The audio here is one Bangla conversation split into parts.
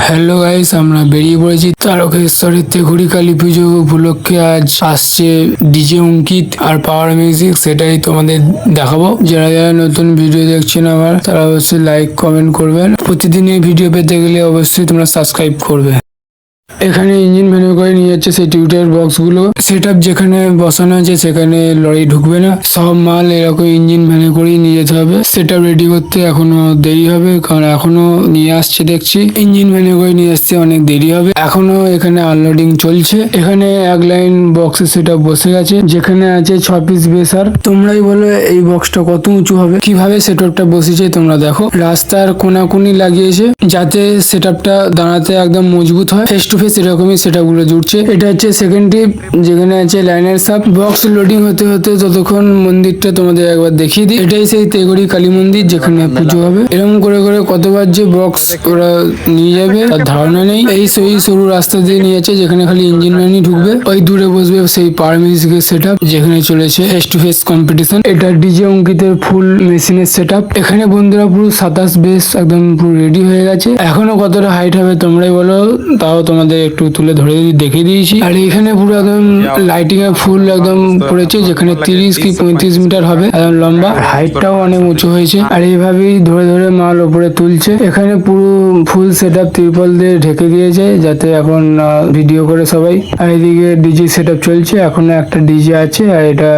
হ্যালো গাইস, আমরা বেরিয়ে পড়েছি তারকেশ্বরের তেঘুরি কালী পুজো উপলক্ষে। আজ আসছে ডিজে অঙ্কিত আর পাওয়ার মিউজিক, সেটাই তোমাদের দেখাবো। যারা যারা নতুন ভিডিও দেখছেন আমার, তারা অবশ্যই লাইক কমেন্ট করবেন। প্রতিদিন এই ভিডিও পেতে গেলে অবশ্যই তোমরা সাবস্ক্রাইব করবে। এখানে ইঞ্জিন ভ্যানে করে নিয়ে যাচ্ছে সেই টিউটার বক্স গুলো। সেট আপ যেখানে বসানো আছে সেখানে লরি ঢুকবে না, সব মাল এরকম ইঞ্জিন ভ্যানে করেই নিয়ে যেতে হবে। সেট আপ রেডি করতে এখনো দেরি হবে, কারণ এখনো নিয়ে আসছে দেখছি ইঞ্জিন ভ্যানে করে নিয়ে আসছে, অনেক দেরি হবে। এখনো এখানে আনলোডিং চলছে। এখানে এক লাইন বক্সের সেট আপ বসে গেছে, যেখানে আছে 6 পিস বেসার। তোমরাই বলো এই বক্সটা কত উঁচু হবে, কিভাবে সেট আপটা বসেছে তোমরা দেখো। রাস্তার কোনাকুনি লাগিয়েছে যাতে সেট আপটা দাঁড়াতে একদম মজবুত হয়। ফেস টু ফেস এরকমই সেট আপ গুলো জুড়ছে। এটা হচ্ছে সেকেন্ড টিপ, যেখানে আছে লাইনার সাপ। বক্স লোডিং হতে হতে ততক্ষণ মন্দিরটা তোমাদের একবার দেখিয়ে দিই। এটাই সেই তেঘুরি কালী মন্দির যেখানে পুজো হবে। এরকম করে করে কতবার যে বক্স ওরা নিয়ে যাবে তার ধারণা নেই। এই সেই সরু রাস্তা দিয়ে নিয়ে যাচ্ছে, যেখানে খালি ইঞ্জিন লাইনই ঢুকবে। ওই দূরে বসবে সেই পাওয়ার মিউজিকের সেট আপ, যেখানে চলেছে ফেস টু ফেস কম্পিটিশন। এটা ডিজে অঙ্কিতের ফুল মেশিনের সেট আপ। এখানে বন্ধুরা পুরো 27 বেস একদম পুরো রেডি হয়ে গেছে। এখনো কতটা হাইট হবে তোমরাই বলো, তাও তোমাদের একটু তুলে ধরে দেখিয়ে দিয়েছি। আর এখানে পুরো একদম লাইটিং এর ফুল একদম পড়েছে, যেখানে 30 কি 35 মিটার হবে, একদম লম্বা। হাইটটাও অনেক উঁচু হয়েছে। আর এইভাবেই ধরে ধরে মাল ওপরে তুলছে। এখানে পুরো ফুল সেট আপ ত্রিপল দিয়ে ঢেকে দিয়েছে, যাতে এখন ভিডিও করে সবাই। আর এদিকে ডিজে সেট আপ চলছে। এখনো একটা ডিজে আছে, আর এটা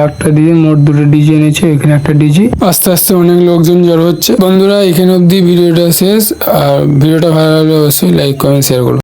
একটা ডিজে, মোট দুটো ডিজে এনেছে। এখানে একটা ডিজে। আস্তে আস্তে অনেক লোকজন জড়ো হচ্ছে। বন্ধুরা এখানে অব্দি ভিডিওটা শেষ। আর ভিডিওটা ভালো লাগলে অবশ্যই লাইক কমেন্ট শেয়ার করো।